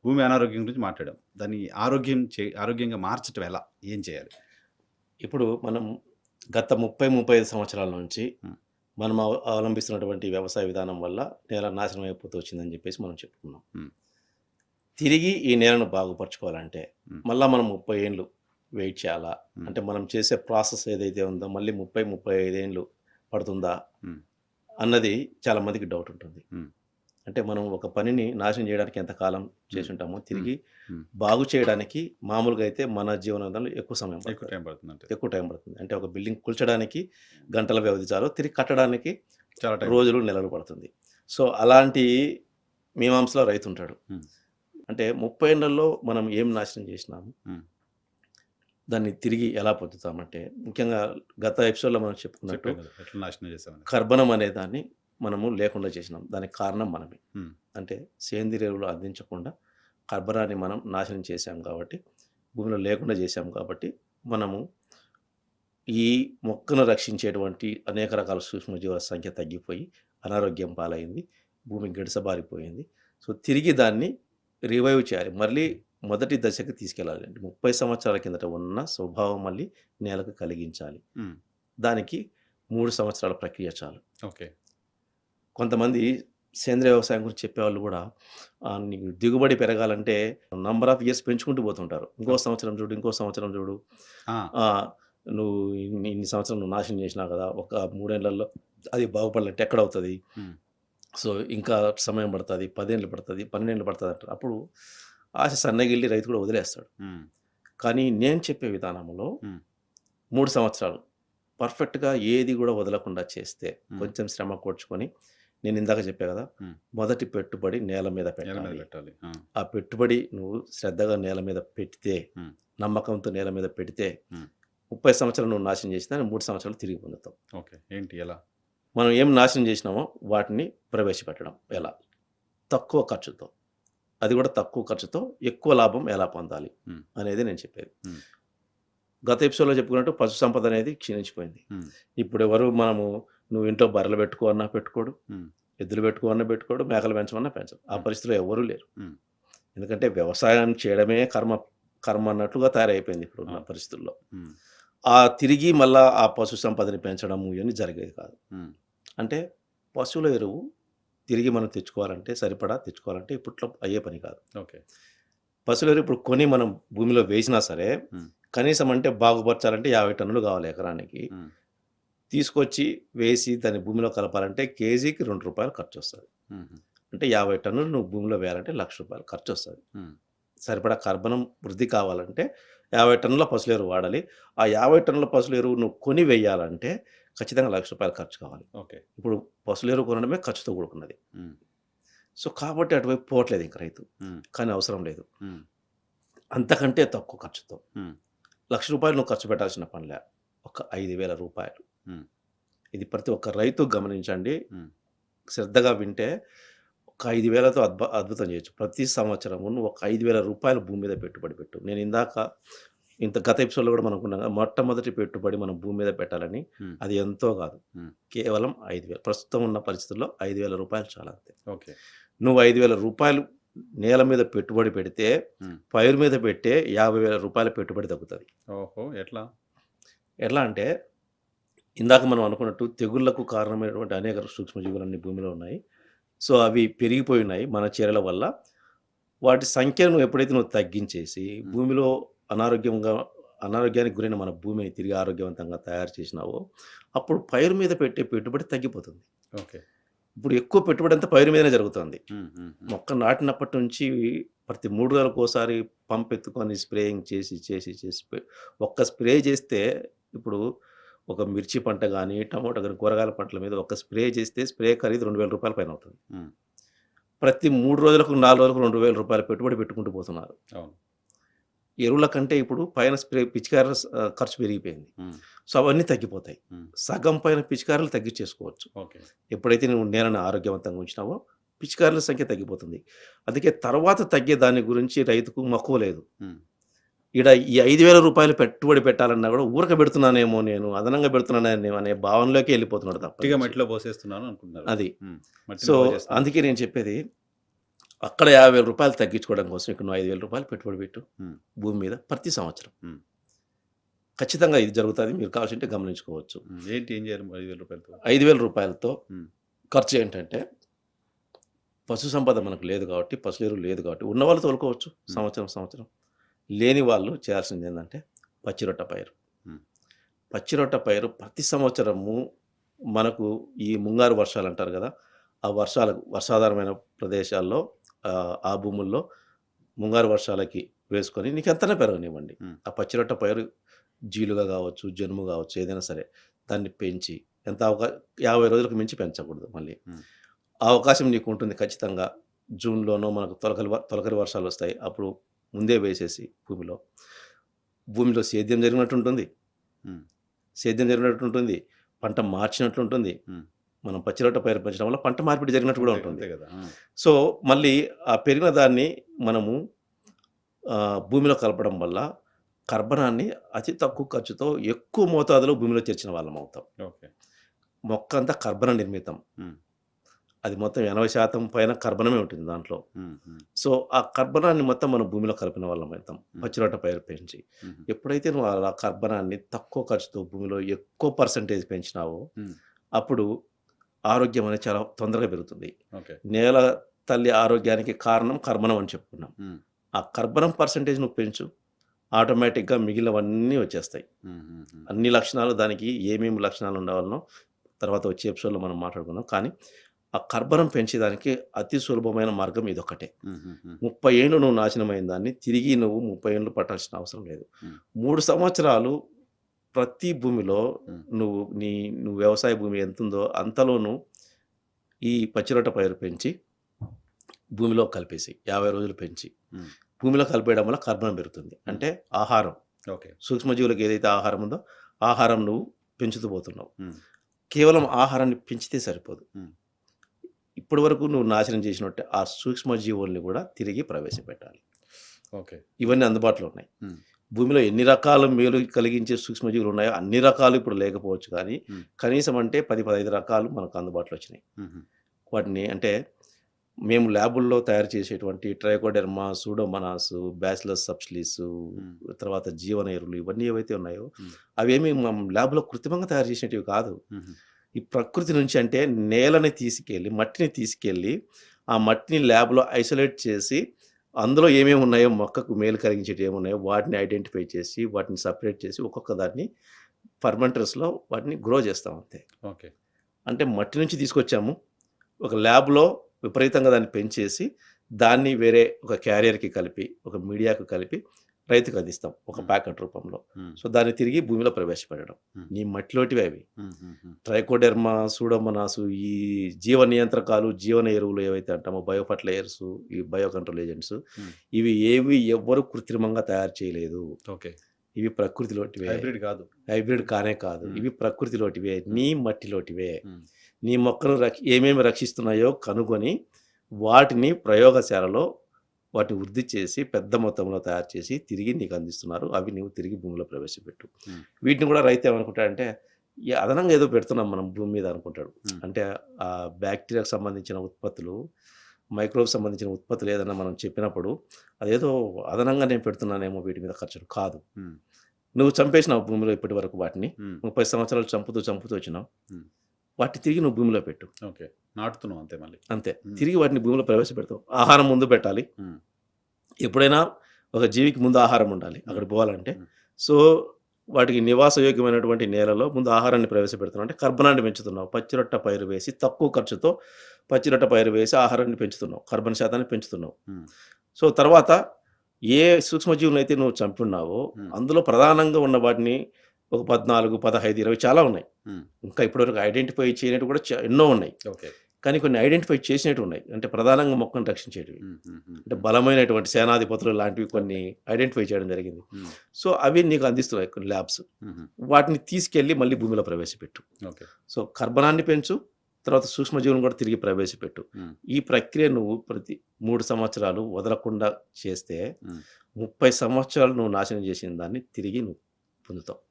భూమి అనారోగ్యం గురించి మాట్లాడాం. దాన్ని ఆరోగ్యంగా మార్చటం ఎలా? ఏం చేయాలి? ఇప్పుడు మనం గత 35 సంవత్సరాల నుంచి హ్మ్. మనం అవలంబిస్తున్నటువంటి వ్యవసాయ విధానం వల్ల నేల నాశనం అయిపోతూ వచ్చిందని చెప్పేసి మనం చెప్పుకున్నాం. హ్మ్. తిరిగి ఈ నేలను బాగుపరుచుకోవాలంటే హ్మ్. మళ్ళా మనం 30 ఏండ్లు వెయిట్ చేయాలా? హ్మ్. అంటే మనం చేసే ప్రాసెస్ ఏదైతే ఉందో మళ్ళీ 35 ఏండ్లు పడుతుందా? హ్మ్. అన్నది చాలా మందికి డౌట్ ఉంటుంది. హ్మ్. అంటే మనం ఒక పనిని నాశనం చేయడానికి ఎంత కాలం హ్మ్. చేసుంటామో హ్మ్. తిరిగి హ్మ్. బాగు చేయడానికి మామూలుగా అయితే మన జీవన విధానంలో ఎక్కువ సమయం ఎక్కువ పడతది. టైం పడుతుందంటారు. ఎక్కువ టైం పడుతుంది. అంటే ఒక బిల్డింగ్ కూల్చడానికి గంటల వ్యవధి చాలు. తిరిగి కట్టడానికి చాలా టైం రోజులు, పడుతుంది. నెలలు పడుతుంది. సో, అలాంటి మీమాంసలో రైతుంటాడు. హ్మ్. అంటే 30 ఏళ్లలో మనం ఏం నాశనం చేసినాము? హ్మ్. దాన్ని తిరిగి ఎలా పొందుతామంటే, ముఖ్యంగా గత ఎపిసోడ్‌లో మనం చెప్పుకున్నట్టు చెప్పాం కదా! ఎట్లా నాశనం చేసామని. కర్బనం అనే దాన్ని మనము లేకుండా చేసినాం. దానికి కారణం మనమే. హ్మ్. అంటే సేంద్రియ ఎరువులు అందించకుండా కర్బనాన్ని మనం నాశనం చేశాం కాబట్టి, భూమిలో లేకుండా చేశాం కాబట్టి, మనము ఈ మొక్కను రక్షించేటువంటి అనేక రకాల సూక్ష్మజీవుల సంఖ్య తగ్గిపోయి, అనారోగ్యం పాలైంది. భూమి గిడసబారిపోయింది. సో, తిరిగి దాన్ని రివైవ్ చేయాలి. మళ్ళీ మొదటి దశకి తీసుకెళ్ళాలి. 30 సంవత్సరాల కిందట ఉన్న స్వభావం మళ్ళీ నేలకు కలిగించాలి. హ్మ్. దానికి 3 సంవత్సరాల ప్రక్రియ చాలు. ఓకే. కొంతమంది సేంద్రియ వ్యవసాయం గురించి చెప్పేవాళ్ళు గూడా నీకు దిగుబడి పెరగాలంటే నంబర్ ఆఫ్ ఇయర్స్ పెంచుకుంటూ పోతుంటారు. ఇంకో ఓకే. సంవత్సరం చూడు, ఇంకో సంవత్సరం చూడు. ఆ! ఆహ్, నువ్వు ఇన్ని సంవత్సరాలు నువ్వు నాశనం చేసినావు కదా! ఒక 3 ఏళ్లలో అది బాగుపడాలంటే ఎక్కడవుతది? హ్మ్. సో, ఇంకా సమయం పడతది. 10 ఏళ్ళు పడతది, 12 ఏళ్ళు పడతదంటారు. అప్పుడు ఆశ సన్నగిల్లి రైతు కూడా వదిలేస్తాడు. హ్మ్. కానీ నేను చెప్పే విధానంలో హ్మ్. 3 సంవత్సరాలు పర్ఫెక్ట్‌గా ఏది గూడా వదలకుండా చేస్తే, హ్మ్. కొంచెం శ్రమ కూర్చుకొని నేనిందాక చెప్పా గదా! హ్మ్. మొదటి పెట్టుబడి నేల మీద నేల మీద పెట్టాలి. పెట్టాలి. ఆ! ఆ పెట్టుబడి నువ్వు శ్రద్ధగా నేల మీద పెడితే, హ్మ్. నమ్మకంతో నేల మీద పెడితే, హ్మ్. 30 సంవత్సరాలు నువ్వు నాశనం చేసినా 3 సంవత్సరాలు తిరిగి పొందుతావు. ఓకే. ఏంటి ఎలా? మనం ఏం నాశనం చేసినామో వాటిని ప్రవేశపెట్టడం హ్మ్. ఎలా? తక్కువ ఖర్చుతో. అది గూడా తక్కువ ఖర్చుతో ఎక్కువ లాభం ఎలా పొందాలి? హ్మ్. అనేది నేను చెప్పేది. హ్మ్. గత ఎపిసోడ్‌లో చెప్పుకున్నట్టు పశు సంపద అనేది క్షీణించిపోయింది. హ్మ్. ఇప్పుడెవరు నువ్వు ఇంట్లో బర్రెలు పెట్టుకో అన్నా పెట్టుకోడు. హ్మ్. ఎద్దులు పెట్టుకో అన్నా పెట్టుకోడు. మేకలు పెంచమన్నా పెంచరు. ఆ హ్మ్. పరిస్థితిలో ఎవ్వరూ లేరు. హ్మ్. ఎందుకంటే వ్యవసాయం చేయడమే కర్మ అన్నట్లుగా తయారైపోయింది ఇప్పుడున్న అవును. పరిస్థితుల్లో. హ్మ్. తిరిగి మళ్ళా ఆ పశు సంపదని పెంచడము ఇవన్నీ జరిగేది కాదు. హ్మ్. అంటే పశువుల ఎరువు తిరిగి మనం తెచ్చుకోవాలంటే సరిపడా తెచ్చుకోవాలంటే ఇప్పట్లో అయ్యే పని కాదు. ఓకే. పశువుల ఎరువు ఇప్పుడు కొని మనం భూమిలో వేసినా సరే, హ్మ్. కనీసం అంటే బాగుపరచాలంటే 50 టన్నులు కావాలి ఎకరానికి. హ్మ్. తీసుకొచ్చి వేసి దాన్ని భూమిలో కలపాలంటే కేజీకి రూ. 2 ఖర్చొస్తది. హుహు. అంటే 50 టన్నులు నువ్వు భూమిలో వేయాలంటే రూ. 1,00,000 ఖర్చొస్తది. హ్మ్. సరిపడా కర్బనం వృద్ధి కావాలంటే 50 టన్నుల పశువుల ఎరువు వాడాలి. ఆ 50 టన్నుల పశువుల ఎరువు నువ్వు కొని వెయ్యాలంటే ఖచ్చితంగా రూ. 1,00,000 ఖర్చు కావాలి. ఓకే. ఇప్పుడు పశువుల ఎరువు కొనడమే ఖర్చుతో కూడుకున్నది. హ్మ్. సో, కాబట్టి అటువైపు పోవట్లేదు ఇంక రైతు. హ్మ్. కానీ అవసరం లేదు. హ్మ్. అంతకంటే తక్కువ ఖర్చుతో హ్మ్. రూ. 1,00,000 నువ్వు ఖర్చు పెట్టాల్సిన పనిలే. ఒక రూ. 5,000. హ్మ్. ఇది ప్రతి ఒక్క రైతు గమనించండి. హ్మ్. శ్రద్ధగా వింటే ఒక 5,000తో అద్భుతం చేయొచ్చు. ప్రతి సంవత్సరము నువ్వు ఒక రూ. 5,000 భూమి మీద పెట్టుబడి పెట్టు. నేను గత ఎపిసోడ్‌లో కూడా మనం అనుకున్నాం కదా! మొట్టమొదటి పెట్టుబడి మనం భూమి మీద పెట్టాలని. హ్మ్. అది ఎంతో కాదు. హ్మ్. కేవలం 5,000 ప్రస్తుతం ఉన్న పరిస్థితుల్లో రూ. 5,000 చాలు అంతే. ఓకే. నువ్వు రూ. 5,000 నేల మీద పెట్టుబడి పెడితే, హ్మ్. పైరు మీద పెట్టే రూ. 50,000 పెట్టుబడి తగ్గుతది. ఓహో! ఎట్లా? ఎట్లా అంటే ఇందాక మనం అనుకున్నట్టు తెగుళ్లకు కారణమైనటువంటి అనేక సూక్ష్మజీవులన్నీ భూమిలో ఉన్నాయి. సో, అవి పెరిగిపోయున్నాయి మన చర్యల వల్ల. వాటి సంఖ్యను ఎప్పుడైతే నువ్వు తగ్గించేసి, హ్మ్. భూమిలో అనారోగ్యంగా అనారోగ్యానికి గురైన మన భూమిని తిరిగి ఆరోగ్యవంతంగా తయారు చేసినావో, అప్పుడు పైరు మీద పెట్టే పెట్టుబడి తగ్గిపోతుంది. ఓకే. ఇప్పుడు ఎక్కువ పెట్టుబడంతా పైరు మీదనే జరుగుతుంది. హ్మ్. హ్మ్. హ్మ్. మొక్క నాటినప్పటి నుంచి ప్రతి 3 రోజులకోసారి పంప్ ఎత్తుకొని స్ప్రేయింగ్ చేసి ఒక్క స్ప్రే చేస్తే ఇప్పుడు ఒక మిర్చి పంట గాని, టమోటా గాని, కూరగాయల పంటల మీద ఒక స్ప్రే చేస్తే స్ప్రే ఖరీదు రూ. 2,000 పైన అవుతుంది. హ్మ్. ప్రతి 3 రోజులకు, 4 రోజులకు రూ. 2,000 పెట్టుబడి పెట్టుకుంటూ పోతున్నారు. అవును. ఎరువుల కంటే ఇప్పుడు పైన పిచికారుల ఖర్చు పెరిగిపోయింది. హ్మ్. సో, అవన్నీ తగ్గిపోతాయి. హ్మ్. సగం పైన పిచికారులు తగ్గించేసుకోవచ్చు. ఓకే. ఎప్పుడైతే నువ్వు నేలను ఆరోగ్యవంతంగా ఉంచినావో, పిచికారుల సంఖ్య తగ్గిపోతుంది. అందుకే తర్వాత తగ్గే దాని గురించి రైతుకు మక్కువ లేదు. హ్మ్. ఈ రూ. 5,000 పెట్టుబడి పెట్టాలన్నా గూడా ఊరక పెడుతున్నానేమో నేను, అదనంగా పెడుతున్నానేమో అనే భావనలోకే ఎళ్ళిపోతున్నాడు తప్ప ఉట్టిగా నుంచి. మట్టిలో పోసేస్తున్నాను అనుకుంటున్నారు. అది. హ్మ్. మట్టిని సో, బాగు చేస్తున్నాను. అందుకే నేను చెప్పేది అక్కడ 50,000 రూపాయలు తగ్గించుకోవడం కోసం ఇక్కడ నువ్వు 5,000 రూపాయలు పెట్టుబడి పెట్టు హ్మ్. భూమి మీద ప్రతి సంవత్సరం. హ్మ్. ఖచ్చితంగా ఇది జరుగుతది. మీరు కావాల్సింటే గమనించుకోవచ్చు. ఏంటి ఏం చేయాలి 5,000 రూపాయలతో? 5,000 రూపాయలతో హ్మ్. ఖర్చు ఏంటంటే పశు సంపద మనకు లేదు కాబట్టి, పశువుల ఎరువు లేదు కాబట్టి ఉన్నవాళ్ళు తోలుకోవచ్చు సంవత్సరం. లేని వాళ్ళు చేయాల్సింది ఏందంటే పచ్చిరొట్ట పైరు. హ్మ్. పచ్చిరొట్ట పైరు ప్రతి సంవత్సరము మనకు ఈ ముంగారు వర్షాలంటారు గదా! ఆ వర్షాధారమైన ప్రదేశాల్లో ఆ భూముల్లో ముంగారు వర్షాలకి వేసుకొని నీకెంతైనా పెరగనివ్వండి. హ్మ్. ఆ పచ్చిరొట్ట పైరు జీలుగా గావచ్చు, జనుము గావచ్చు ఏదైనా సరే దాన్ని పెంచి ఎంత 50 రోజులకు మించి పెంచకూడదు మళ్ళీ. హ్మ్. ఆ అవకాశం నీకుంటుంది ఖచ్చితంగా. జూన్‌లోనో మనకు తొలకరి వర్షాలొస్తాయి. అప్పుడు ముందే వేసేసి భూమిలో సేద్యం జరిగినట్టుంటుంది. హ్మ్. సేద్యం జరిగినట్టుంటుంది. పంట మార్చినట్లుంటుంది. హ్మ్. మనం పచ్చిరొట్ట పైరు పెంచడం వల్ల పంట మార్పిడి జరిగినట్టు కూడా ఉంటుంది. అంతే కదా! సో, మళ్ళీ ఆ పెరిగిన దాన్ని మనము భూమిలో కలపడం వల్ల కర్బనాన్ని అతి తక్కువ ఖర్చుతో ఎక్కువ మోతాదులో భూమిలో చేర్చిన వాళ్ళమవుతాం. ఓకే. మొక్క అంతా కర్బన నిర్మితం. హ్మ్. అది మొత్తం 80% పైన కర్బనమే ఉంటుంది దాంట్లో. హ్మ్. హ్మ్. సో, ఆ కర్బనాన్ని మొత్తం మనం భూమిలో కలిపిన వాళ్ళమవుతాం. హ్మ్. పచ్చిరొట్ట పైరు పెంచి. హుహు. ఎప్పుడైతే నువ్వు ఆ కర్బనాన్ని తక్కువ ఖర్చుతో భూమిలో ఎక్కువ పర్సెంటేజ్ పెంచినావో, హ్మ్. అప్పుడు ఆరోగ్యం అనేది చాలా తొందరగా పెరుగుతుంది. ఓకే. నేల తల్లి ఆరోగ్యానికి కారణం కర్బనం అని చెప్పుకున్నాం. హ్మ్. ఆ కర్బనం పర్సెంటేజ్ నువ్వు పెంచు. ఆటోమేటిక్‌గా మిగిలినవన్నీ వచ్చేస్తాయి. హ్మ్. హ్మ్. హ్మ్. అన్ని లక్షణాలు దానికి ఏమేమి లక్షణాలు ఉండవలనో తర్వాత వచ్చే ఎపిసోడ్‌లో మనం మాట్లాడుకుందాం. కానీ ఆ కర్బనం పెంచేదానికి అతి సులభమైన మార్గం ఇదొక్కటే. హ్మ్. హ్మ్. హ్మ్. 30 ఏళ్ళు నువ్వు నాశనమైన దాన్ని తిరిగి నువ్వు 30 ఏళ్ళు పట్టాల్సిన అవసరం లేదు. హ్మ్. 3 సంవత్సరాలు ప్రతి భూమిలో హ్మ్. నువ్వు వ్యవసాయ భూమి ఎంతుందో అంతలోను ఈ పచ్చిరొట్ట పైరు పెంచి భూమిలో కలిపేసి 50 రోజులు పెంచి హ్మ్. భూమిలో కలిపేయడం వల్ల కర్బనం పెరుగుతుంది. అంటే ఆహారం ఓకే. సూక్ష్మజీవులకు ఏదైతే ఆహారం ఉందో ఆహారం నువ్వు పెంచుతూ పోతున్నావు. హ్మ్. కేవలం ఆహారాన్ని పెంచితే సరిపోదు. హ్మ్. ఇప్పటివరకు నువ్వు నాశనం చేసినట్టే ఆ సూక్ష్మజీవుల్ని కూడా తిరిగి ప్రవేశపెట్టాలి. ఓకే. ఇవన్నీ అందుబాటులో ఉన్నాయి. హ్మ్. భూమిలో ఎన్ని రకాల మేలు కలిగించే సూక్ష్మజీవులు ఉన్నాయో అన్ని రకాలు ఇప్పుడు లేకపోవచ్చు కానీ, హ్మ్. కనీసం అంటే 10, 15 రకాలు మనకు అందుబాటులో వచ్చినాయి. హుహు. వాటిని అంటే మేము ల్యాబుల్లో తయారు చేసేటువంటి ట్రైకోడెర్మా, సూడోమోనాస్, బ్యాసిలస్ సబ్టిలిస్ హ్మ్. తర్వాత జీవన ఎరువులు ఇవన్నీ ఏవైతే ఉన్నాయో హ్మ్. అవేమి మనం ల్యాబ్‌లో కృత్రిమంగా తయారు చేసినటివి కాదు. హుహు. ఈ ప్రకృతి నుంచి అంటే నేలని తీసుకెళ్ళి, మట్టిని తీసుకెళ్ళి, ఆ మట్టిని ల్యాబ్‌లో ఐసోలేట్ చేసి, అందులో ఏమేమి ఉన్నాయో మొక్కకు మేలు కలిగించేటివి ఏమున్నాయో వాటిని ఐడెంటిఫై చేసి, వాటిని సెపరేట్ చేసి ఒక్కొక్క దాన్ని ఫర్మెంటర్స్‌లో వాటిని గ్రో చేస్తాం అంతే. ఓకే. అంటే మట్టి నుంచి తీసుకొచ్చాము. ఒక ల్యాబ్‌లో విపరీతంగా దాన్ని పెంచేసి, దాన్ని వేరే ఒక క్యారియర్‌కి కలిపి, ఒక మీడియాకు కలిపి రైతుకు అందిస్తాం. ఒక హ్మ్. ప్యాకెట్ రూపంలో. హ్మ్. సో, దాన్ని తిరిగి భూమిలో ప్రవేశపెట్టడం. హ్మ్. నీ మట్టిలోటివే అవి. హ్మ్. హ్మ్. హ్మ్. ట్రైకోడెర్మా, సూడోమోనాసు ఈ జీవ నియంత్రకాలు, జీవన ఎరువులు ఏవైతే అంటామో బయో ఫెర్టిలైజర్స్, ఈ బయో కంట్రోల్ ఏజెంట్స్ హ్మ్. ఇవి ఏవి ఎవ్వరు కృత్రిమంగా తయారు చేయలేదు. ఓకే. ఇవి ప్రకృతిలోటివే. హైబ్రిడ్ కాదు. హైబ్రిడ్ కానే కాదు. హ్మ్. ఇవి ప్రకృతిలోటివే. హ్మ్. నీ మట్టిలోటివే. హ్మ్. నీ మొక్కను ఏమేమి రక్షిస్తున్నాయో కనుగొని, వాటిని ప్రయోగశాలలో వాటిని వృద్ధి చేసి, పెద్ద మొత్తంలో తయారు చేసి, తిరిగి నీకు అందిస్తున్నారు. అవి నువ్వు తిరిగి భూమిలో ప్రవేశపెట్టు. హ్మ్. వీటిని కూడా రైతు ఏమనుకుంటాడంటే, అదనంగా ఏదో పెడుతున్నాం మనం భూమి మీద అనుకుంటాడు. హ్మ్. అంటే బ్యాక్టీరియాకు సంబంధించిన ఉత్పత్తులు, మైక్రోబ్స్ సంబంధించిన ఉత్పత్తులు ఏదైనా మనం చెప్పినప్పుడు, అదేదో అదనంగా నేను పెడుతున్నానేమో వీటి మీద ఖర్చులు కాదు. హ్మ్. నువ్వు చంపేసినావు భూమిలో ఇప్పటివరకు వాటిని. హ్మ్. 30 సంవత్సరాలు చంపుతూ వచ్చినావు. హ్మ్. వాటిని తిరిగి నువ్వు భూమిలో పెట్టు. ఓకే. నాటుతున్నాం అంతే మళ్ళీ. అంతే. హ్మ్. తిరిగి వాటిని భూమిలో ప్రవేశపెడతావు. ఆహారం ముందు పెట్టాలి. హ్మ్. ఎప్పుడైనా ఒక జీవికి ముందు ఆహారం ఉండాలి. హ్మ్. అక్కడికి పోవాలంటే. హ్మ్. సో, వాటికి నివాసయోగ్యమైనటువంటి నేలలో ముందు ఆహారాన్ని ప్రవేశపెడుతున్నావు. అంటే కర్బనాన్ని పెంచుతున్నావు. పచ్చిరొట్ట పైరు వేసి తక్కువ ఖర్చుతో పచ్చిరొట్ట పైరు వేసి ఆహారాన్ని పెంచుతున్నావు. కార్బన్ శాతాన్ని పెంచుతున్నావు. హ్మ్. సో, తర్వాత ఏ సూక్ష్మజీవులనైతే నువ్వు చంపున్నావో హ్మ్. అందులో ప్రధానంగా ఉన్న వాటిని ఒక 14, 15, 20 చాలా ఉన్నాయి. హ్మ్. ఇంకా ఇప్పటివరకు ఐడెంటిఫై చేయనటివి కూడా ఎన్నో ఉన్నాయి. ఓకే. కానీ కొన్ని ఐడెంటిఫై చేసినటివి ఉన్నాయి. అంటే ప్రధానంగా మొక్కను రక్షించేటివి. హ్మ్. హ్మ్. హ్మ్. అంటే బలమైనటువంటి సేనాధిపతులు లాంటివి కొన్ని ఐడెంటిఫై చేయడం జరిగింది. హ్మ్. సో, అవి నీకు అందిస్తున్నాయి కొన్ని ల్యాబ్స్. హుహు. వాటిని తీసుకెళ్ళి మళ్ళీ భూమిలో ప్రవేశపెట్టు. ఓకే. సో, కర్బనాన్ని పెంచు. తర్వాత సూక్ష్మజీవులను కూడా తిరిగి ప్రవేశపెట్టు. హ్మ్. ఈ ప్రక్రియ నువ్వు ప్రతి 3 సంవత్సరాలు వదలకుండా చేస్తే హ్మ్. 30 సంవత్సరాలు నువ్వు నాశనం చేసిన దాన్ని తిరిగి నువ్వు పొందుతావు.